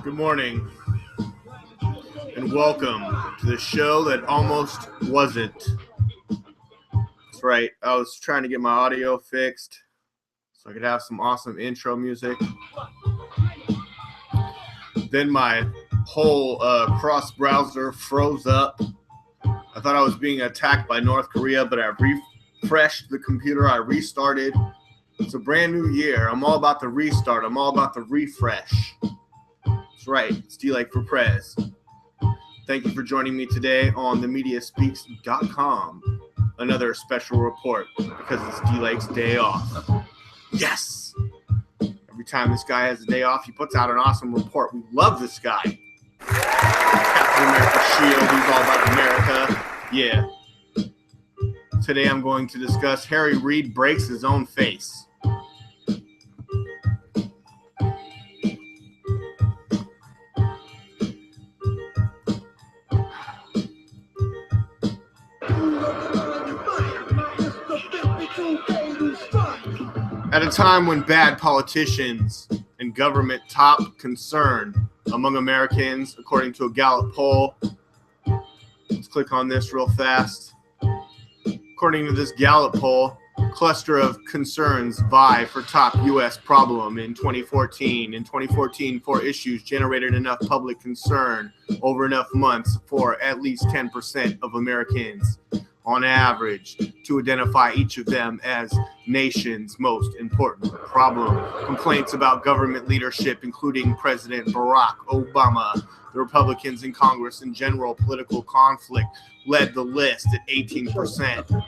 Good morning, and welcome to the show that almost wasn't. That's right, I was trying to get my audio fixed so I could have some awesome intro music. Then my whole cross browser froze up. I thought I was being attacked by North Korea, but I refreshed the computer. I restarted. It's a brand new year. I'm all about the restart. I'm all about the refresh. That's right. It's DLAKE for PREZ. Thank you for joining me today on themediaspeaks.com. Another special report because it's DLAKE's day off. Yes! Every time this guy has a day off, he puts out an awesome report. We love this guy. Captain America Shield. He's all about America. Yeah. Today I'm going to discuss Harry Reid breaks his own face. At a time when bad politicians and government top concern among Americans, according to a Gallup poll. Let's click on this real fast. According to this Gallup poll, cluster of concerns vie for top U.S. problem in 2014. In 2014, 4 issues generated enough public concern over enough months for at least 10% of Americans on average to identify each of them as nation's most important problem. Complaints about government leadership, including President Barack Obama, the Republicans in Congress, and general political conflict led the list at 18%.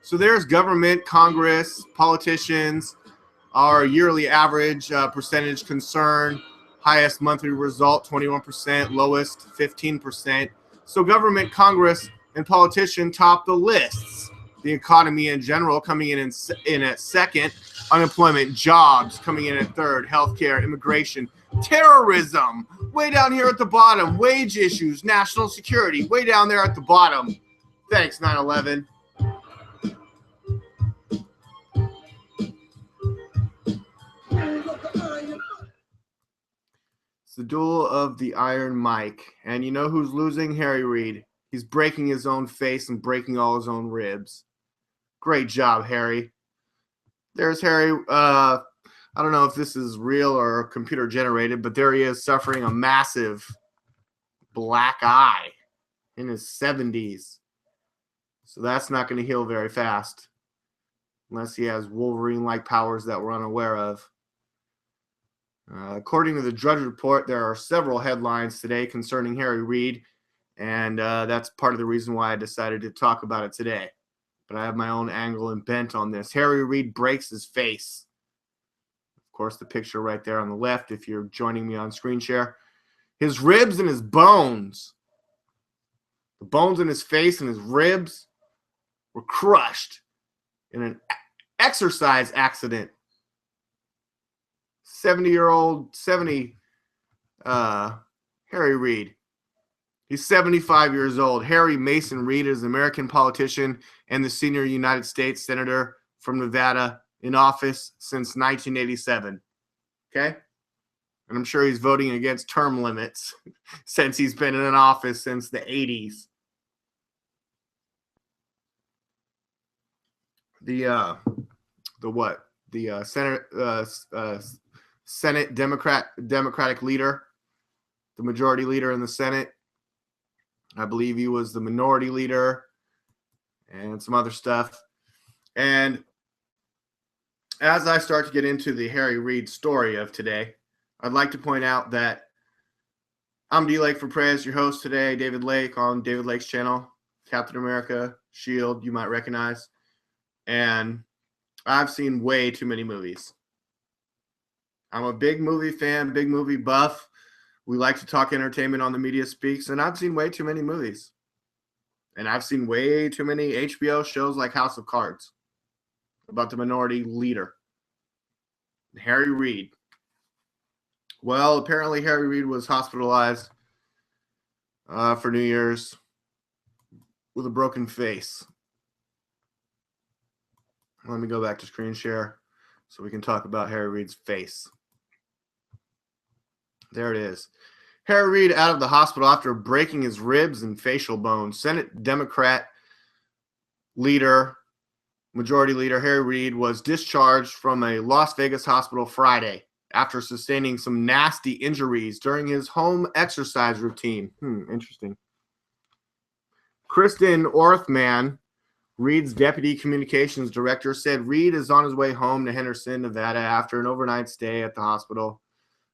So there's government, Congress, politicians, our yearly average percentage concern, highest monthly result 21%, lowest 15%. So government, Congress, and politician top the lists. The economy in general coming in at second, unemployment, jobs coming in at third, healthcare, immigration, terrorism way down here at the bottom, wage issues, national security way down there at the bottom. Thanks, 9/11. It's the duel of the Iron Mike, and you know who's losing? Harry Reid. He's breaking his own face and breaking all his own ribs. Great job, Harry. There's Harry. I don't know if this is real or computer generated, but there he is suffering a massive black eye in his 70s. So that's not going to heal very fast unless he has Wolverine-like powers that we're unaware of. According to the Drudge Report, there are several headlines today concerning Harry Reid. And that's part of the reason why I decided to talk about it today. But I have my own angle and bent on this. Harry Reid breaks his face. Of course, the picture right there on the left, if you're joining me on screen share. His ribs and his bones. The bones in his face and his ribs were crushed in an exercise accident. 70 Harry Reid. He's 75 years old. Harry Mason Reid is an American politician and the senior United States Senator from Nevada in office since 1987. Okay? And I'm sure he's voting against term limits since he's been in an office since the 80s. The Senate Democratic leader, the majority leader in the Senate. I believe he was the minority leader and some other stuff. And as I start to get into the Harry Reid story of today, I'd like to point out that I'm DLAKE for PREZ, your host today, David Lake on David Lake's channel, Captain America, Shield, you might recognize. And I've seen way too many movies. I'm a big movie fan, big movie buff. We like to talk entertainment on the Media Speaks, and I've seen way too many movies. And I've seen way too many HBO shows like House of Cards about the minority leader, Harry Reid. Well, apparently Harry Reid was hospitalized for New Year's with a broken face. Let me go back to screen share so we can talk about Harry Reid's face. There it is. Harry Reid out of the hospital after breaking his ribs and facial bones. Senate Democrat Majority Leader Harry Reid was discharged from a Las Vegas hospital Friday after sustaining some nasty injuries during his home exercise routine. Interesting. Kristen Orthman, Reid's deputy communications director, said Reid is on his way home to Henderson, Nevada after an overnight stay at the hospital.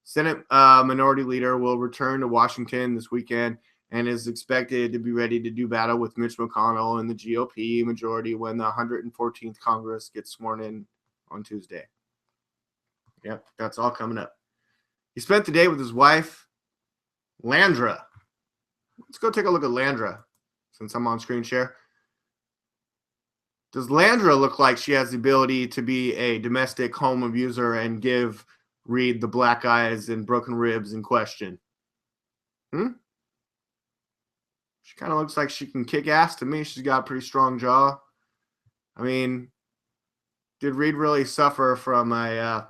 Senate Minority Leader will return to Washington this weekend and is expected to be ready to do battle with Mitch McConnell and the GOP majority when the 114th Congress gets sworn in on Tuesday. Yep, that's all coming up. He spent the day with his wife, Landra. Let's go take a look at Landra since I'm on screen share. Does Landra look like she has the ability to be a domestic home abuser and give Reid the black eyes and broken ribs in question? She kind of looks like she can kick ass to me. She's got a pretty strong jaw. I mean, did Reid really suffer from a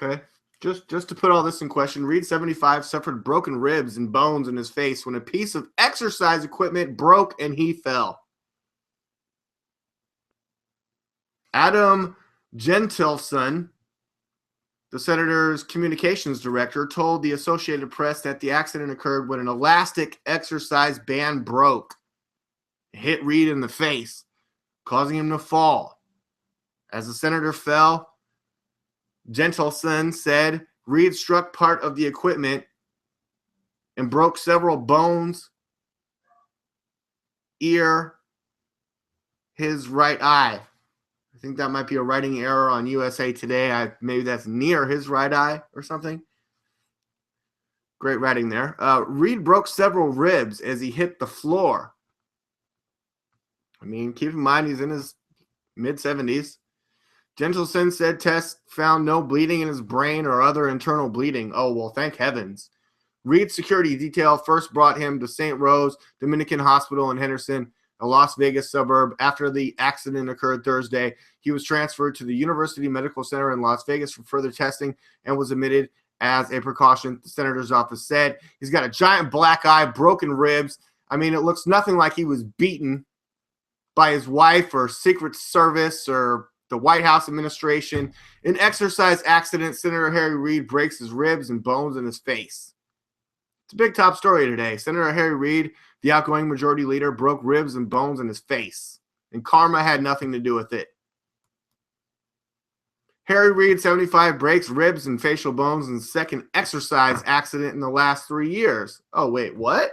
okay. Just to put all this in question, Reid, 75, suffered broken ribs and bones in his face when a piece of exercise equipment broke and he fell. Adam Gentilson, the senator's communications director, told the Associated Press that the accident occurred when an elastic exercise band broke. It hit Reid in the face, causing him to fall. As the senator fell, Gentilson said Reid struck part of the equipment and broke several bones, ear, his right eye. I think that might be a writing error on USA Today. Maybe that's near his right eye or something. Great writing there. Reid broke several ribs as he hit the floor. I mean, keep in mind he's in his mid-70s. Gentilson said tests found no bleeding in his brain or other internal bleeding. Oh, well, thank heavens. Reid's security detail first brought him to St. Rose Dominican Hospital in Henderson, a Las Vegas suburb. After the accident occurred Thursday, he was transferred to the University Medical Center in Las Vegas for further testing and was admitted as a precaution, the senator's office said. He's got a giant black eye, broken ribs. I mean, it looks nothing like he was beaten by his wife or Secret Service or the White House administration. In exercise accident, Senator Harry Reid breaks his ribs and bones in his face. It's a big top story today. Senator Harry Reid, the outgoing majority leader, broke ribs and bones in his face, and karma had nothing to do with it. Harry Reid, 75, breaks ribs and facial bones in the second exercise accident in the last 3 years. Oh, wait, what?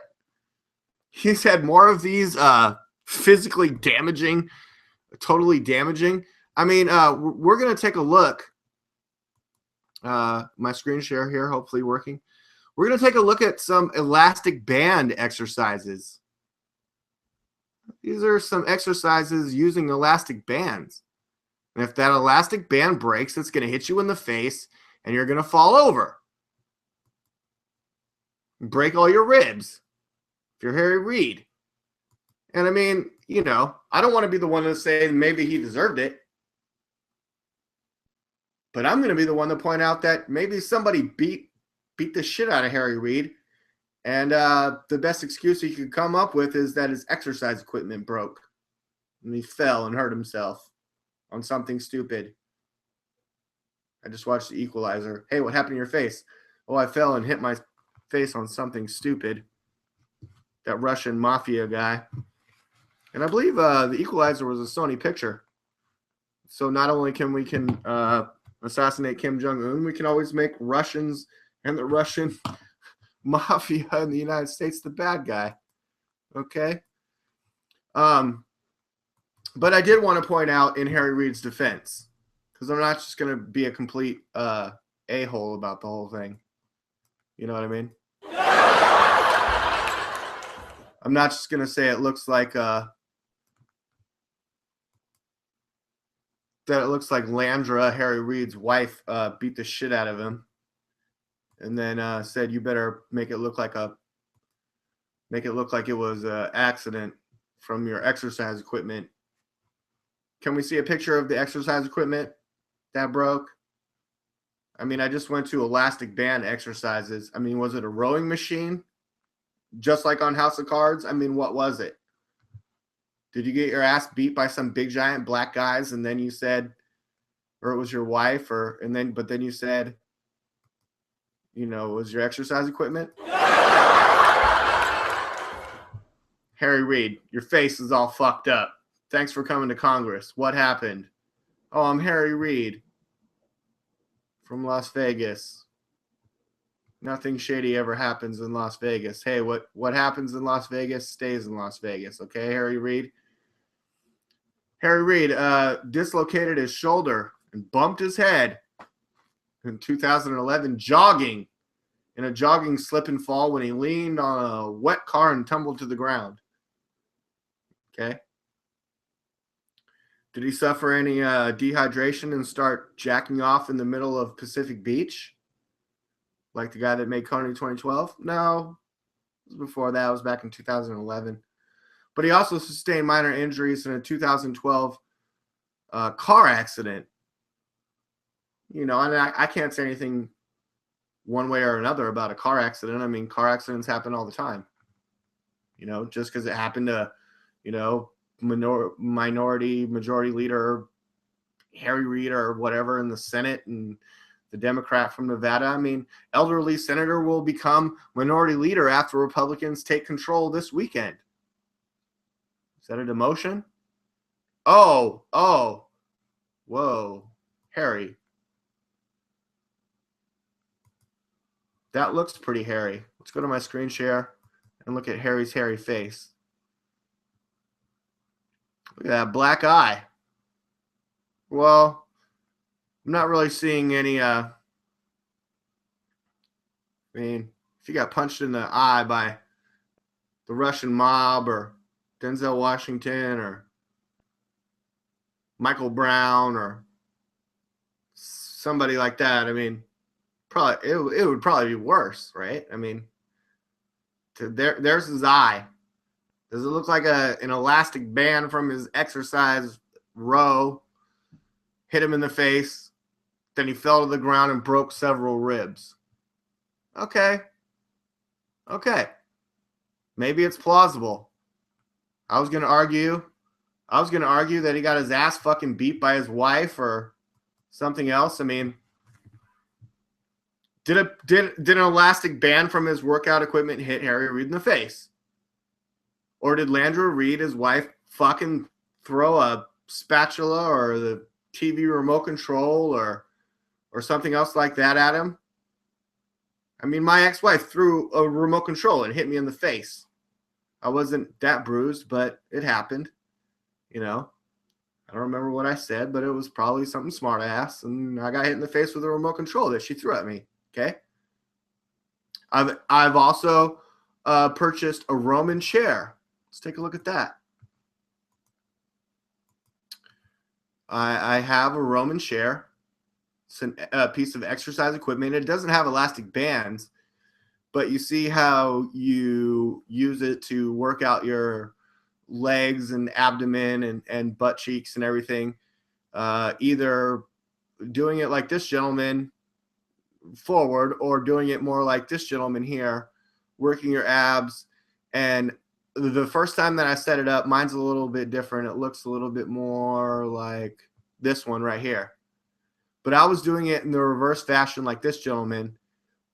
He's had more of these physically damaging, totally damaging. I mean, we're going to take a look. My screen share here, hopefully working. We're going to take a look at some elastic band exercises. These are some exercises using elastic bands. And if that elastic band breaks, it's going to hit you in the face and you're going to fall over. Break all your ribs if you're Harry Reid. And I mean, you know, I don't want to be the one to say maybe he deserved it. But I'm going to be the one to point out that maybe somebody beat the shit out of Harry Reid. And the best excuse he could come up with is that his exercise equipment broke. And he fell and hurt himself on something stupid. I just watched The Equalizer. Hey, what happened to your face? Oh, I fell and hit my face on something stupid. That Russian mafia guy. And I believe The Equalizer was a Sony picture. So not only can we assassinate Kim Jong-un, we can always make Russians and the Russian mafia in the United States the bad guy. Okay? But I did want to point out in Harry Reid's defense, because I'm not just going to be a complete a-hole about the whole thing. You know what I mean? I'm not just going to say it looks like that it looks like Landra, Harry Reid's wife, beat the shit out of him, and then said, "You better make it look like it was an accident from your exercise equipment." Can we see a picture of the exercise equipment that broke? I mean, I just went to elastic band exercises. I mean, was it a rowing machine? Just like on House of Cards? I mean, what was it? Did you get your ass beat by some big giant black guys and then you said, or it was your wife, but then you said, you know, it was your exercise equipment? Harry Reid, your face is all fucked up. Thanks for coming to Congress. What happened? Oh, I'm Harry Reid from Las Vegas. Nothing shady ever happens in Las Vegas. Hey, what happens in Las Vegas stays in Las Vegas. Okay, Harry Reid? Harry Reid dislocated his shoulder and bumped his head in 2011 jogging in a jogging slip and fall when he leaned on a wet car and tumbled to the ground. Okay. Did he suffer any dehydration and start jacking off in the middle of Pacific Beach? Like the guy that made Coney 2012? No. It was before that. It was back in 2011. But he also sustained minor injuries in a 2012 car accident. You know, and I can't say anything one way or another about a car accident. I mean, car accidents happen all the time. You know, just because it happened to, you know, majority leader Harry Reid or whatever in the Senate and the Democrat from Nevada. I mean, elderly senator will become minority leader after Republicans take control this weekend. Is that a demotion? Oh, whoa, Harry. That looks pretty hairy. Let's go to my screen share and look at Harry's hairy face. Look at that black eye. Well, I'm not really seeing any, I mean, if you got punched in the eye by the Russian mob or Denzel Washington or Michael Brown or somebody like that, I mean, probably it would probably be worse, right? I mean, there's his eye. Does it look like an elastic band from his exercise row hit him in the face? Then he fell to the ground and broke several ribs. Okay. Maybe it's plausible. I was gonna argue that he got his ass fucking beat by his wife or something else. I mean, did an elastic band from his workout equipment hit Harry Reid in the face? Or did Landra Reid, his wife, fucking throw a spatula or the TV remote control or something else like that at him? I mean, my ex-wife threw a remote control and hit me in the face. I wasn't that bruised, but it happened. You know, I don't remember what I said, but it was probably something smart ass, and I got hit in the face with a remote control that she threw at me. Okay. I've also purchased a Roman chair. Let's take a look at that. I have a Roman chair. It's a piece of exercise equipment. It doesn't have elastic bands, but you see how you use it to work out your legs and abdomen and butt cheeks and everything. Either doing it like this gentleman forward or doing it more like this gentleman here, working your abs. And the first time that I set it up, mine's a little bit different. It looks a little bit more like this one right here. But I was doing it in the reverse fashion like this gentleman,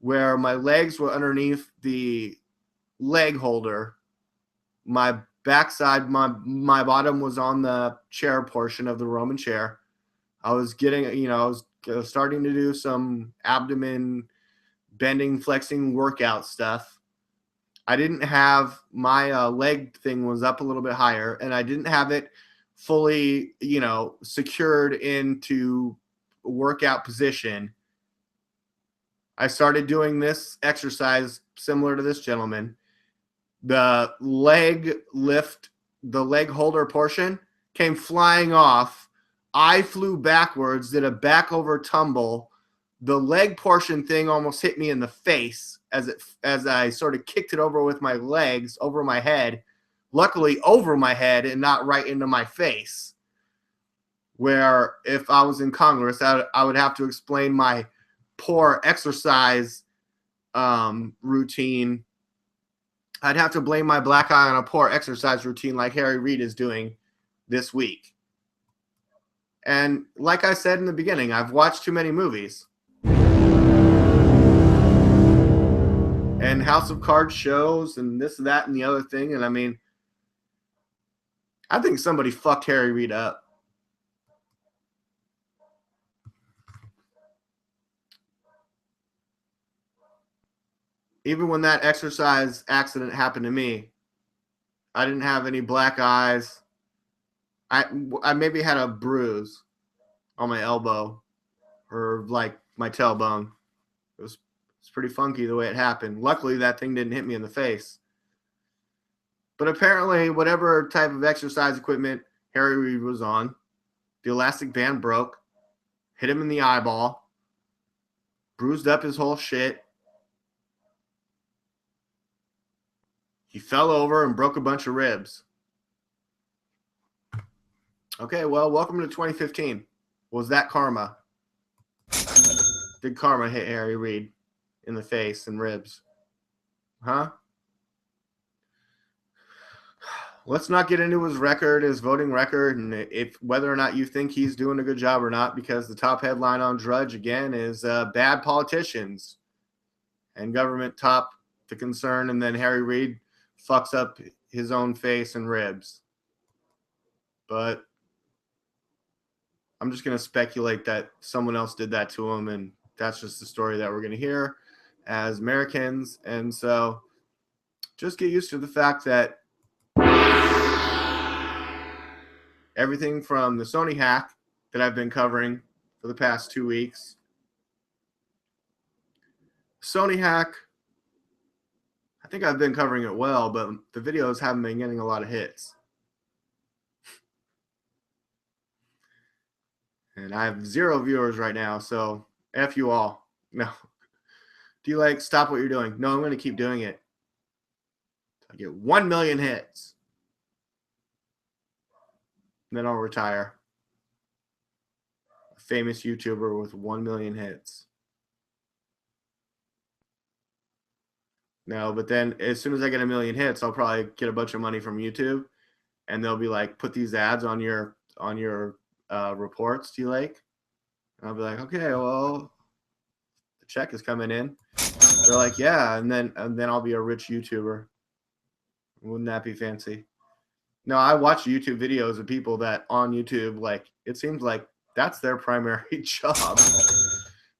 where my legs were underneath the leg holder. My backside, my bottom was on the chair portion of the Roman chair. I was getting, I was starting to do some abdomen bending, flexing workout stuff. I didn't have my leg thing was up a little bit higher, and I didn't have it fully, secured into workout position. I started doing this exercise similar to this gentleman. The leg lift, the leg holder portion came flying off. I flew backwards, did a back over tumble. The leg portion thing almost hit me in the face as I sort of kicked it over with my legs over my head. Luckily over my head and not right into my face. Where if I was in Congress, I would have to explain my poor exercise routine. I'd have to blame my black eye on a poor exercise routine like Harry Reid is doing this week. And like I said in the beginning, I've watched too many movies. And House of Cards shows and this, that, and the other thing. And I mean, I think somebody fucked Harry Reid up. Even when that exercise accident happened to me, I didn't have any black eyes. I maybe had a bruise on my elbow or like my tailbone. It's pretty funky the way it happened. Luckily, that thing didn't hit me in the face. But apparently, whatever type of exercise equipment Harry Reid was on, the elastic band broke, hit him in the eyeball, bruised up his whole shit. He fell over and broke a bunch of ribs. Okay, well, welcome to 2015. Was that karma? Did karma hit Harry Reid in the face and ribs? Huh? Let's not get into his record, his voting record, and if whether or not you think he's doing a good job or not, because the top headline on Drudge, again, is bad politicians and government top the concern, and then Harry Reid fucks up his own face and ribs. But I'm just going to speculate that someone else did that to him, and that's just the story that we're going to hear as Americans. And so just get used to the fact that everything from the Sony hack that I've been covering for the past 2 weeks, Sony hack, I think I've been covering it well, but the videos haven't been getting a lot of hits. And I have 0 viewers right now, so F you all. No. Do you like stop what you're doing? No, I'm going to keep doing it. I get 1 million hits. And then I'll retire. A famous YouTuber with 1 million hits. No, but then as soon as I get 1 million hits, I'll probably get a bunch of money from YouTube, and they'll be like, put these ads on your reports, DLAKE. And I'll be like, okay, well, the check is coming in. They're like, yeah, and then I'll be a rich YouTuber. Wouldn't that be fancy? No, I watch YouTube videos of people that on YouTube, like, it seems like that's their primary job.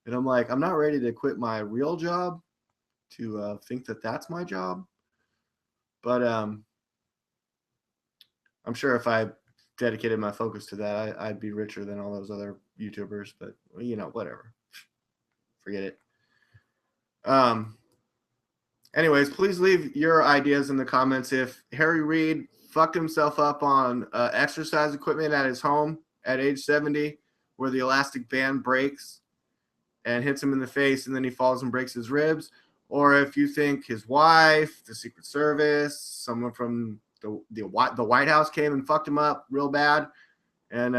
And I'm like, I'm not ready to quit my real job to think that that's my job. But I'm sure if I dedicated my focus to that, I'd be richer than all those other YouTubers. But, you know, whatever. Forget it. Anyways, please leave your ideas in the comments. If Harry Reid fucked himself up on exercise equipment at his home at age 70, where the elastic band breaks and hits him in the face, and then he falls and breaks his ribs, or if you think his wife, the Secret Service, someone from the White House came and fucked him up real bad and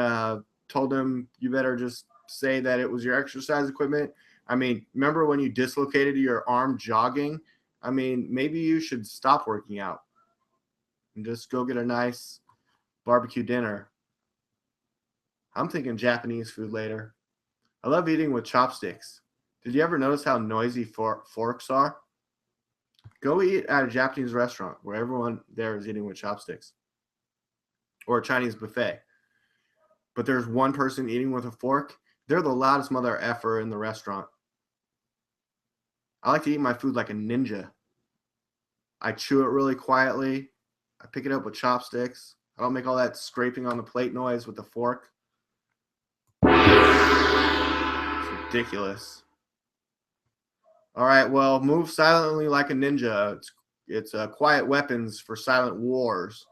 told him, you better just say that it was your exercise equipment. I mean, remember when you dislocated your arm jogging? I mean, maybe you should stop working out and just go get a nice barbecue dinner. I'm thinking Japanese food later. I love eating with chopsticks. Did you ever notice how noisy forks are? Go eat at a Japanese restaurant where everyone there is eating with chopsticks, or a Chinese buffet. But there's one person eating with a fork. They're the loudest mother effer in the restaurant. I like to eat my food like a ninja. I chew it really quietly. I pick it up with chopsticks. I don't make all that scraping on the plate noise with the fork. It's ridiculous. All right, well, move silently like a ninja. It's quiet weapons for silent wars.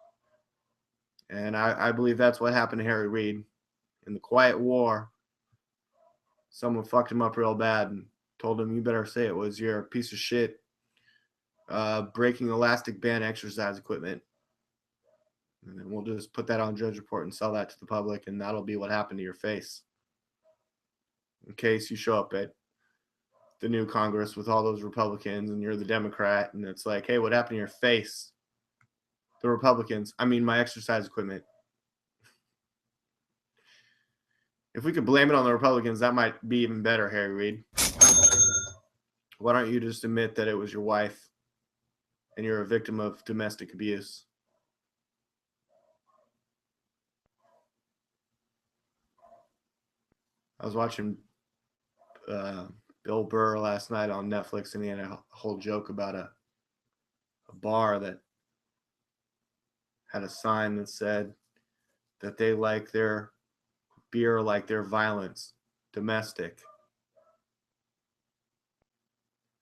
And I believe that's what happened to Harry Reid in the quiet war, someone fucked him up real bad and told him, you better say it was your piece of shit breaking elastic band exercise equipment. And then we'll just put that on Judge Report and sell that to the public, and that'll be what happened to your face. In case you show up at the new Congress with all those Republicans and you're the Democrat, and it's like, hey, what happened to your face? The Republicans, I mean my exercise equipment. If we could blame it on the Republicans, that might be even better, Harry Reid. Why don't you just admit that it was your wife and you're a victim of domestic abuse? I was watching Bill Burr last night on Netflix, and he had a whole joke about a bar that had a sign that said that they like their beer like their violence, domestic.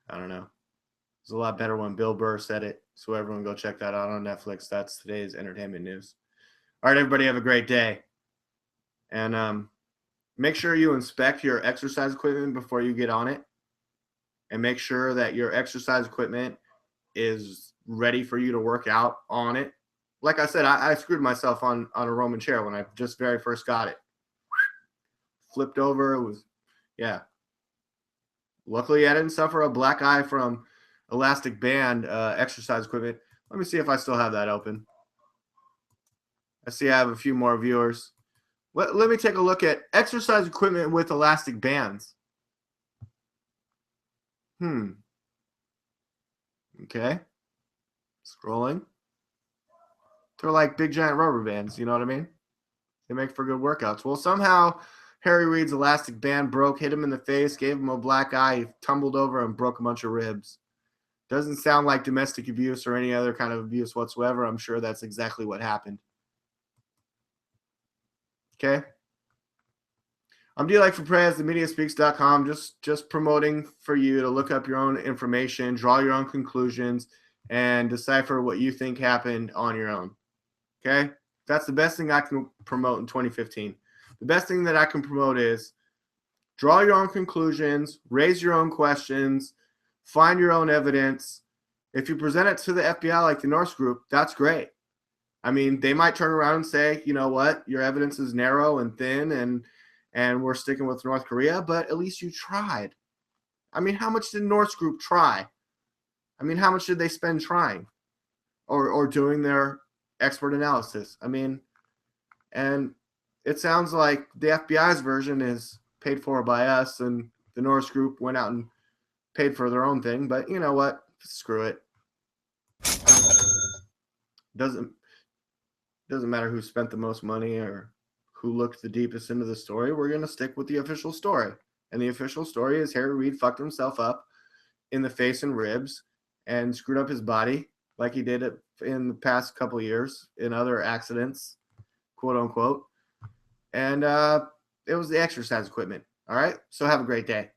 I don't know. It was a lot better when Bill Burr said it, so everyone go check that out on Netflix. That's today's entertainment news. All right, everybody, have a great day. And make sure you inspect your exercise equipment before you get on it, and make sure that your exercise equipment is ready for you to work out on it. Like I said, I screwed myself on a Roman chair when I just very first got it. Flipped over. It was, yeah. Luckily, I didn't suffer a black eye from elastic band exercise equipment. Let me see if I still have that open. I see I have a few more viewers. Let me take a look at exercise equipment with elastic bands. Okay. Scrolling. They're like big giant rubber bands, you know what I mean? They make for good workouts. Well, somehow Harry Reid's elastic band broke, hit him in the face, gave him a black eye, he tumbled over and broke a bunch of ribs. Doesn't sound like domestic abuse or any other kind of abuse whatsoever. I'm sure that's exactly what happened. Okay. I'm DLAKE for PREZ, themediaspeaks.com, just promoting for you to look up your own information, draw your own conclusions, and decipher what you think happened on your own. Okay? That's the best thing I can promote in 2015. The best thing that I can promote is draw your own conclusions, raise your own questions, find your own evidence. If you present it to the FBI like the Norse group, that's great. I mean, they might turn around and say, you know what, your evidence is narrow and thin, and we're sticking with North Korea, but at least you tried. I mean, how much did Norse group try? I mean, how much did they spend trying or doing their expert analysis? I mean, and it sounds like the FBI's version is paid for by us, and the Norse group went out and paid for their own thing. But you know what? Screw it. Doesn't matter who spent the most money or who looked the deepest into the story. We're going to stick with the official story. And the official story is Harry Reid fucked himself up in the face and ribs and screwed up his body like he did it in the past couple of years in other accidents, quote unquote. And it was the exercise equipment. All right. So have a great day.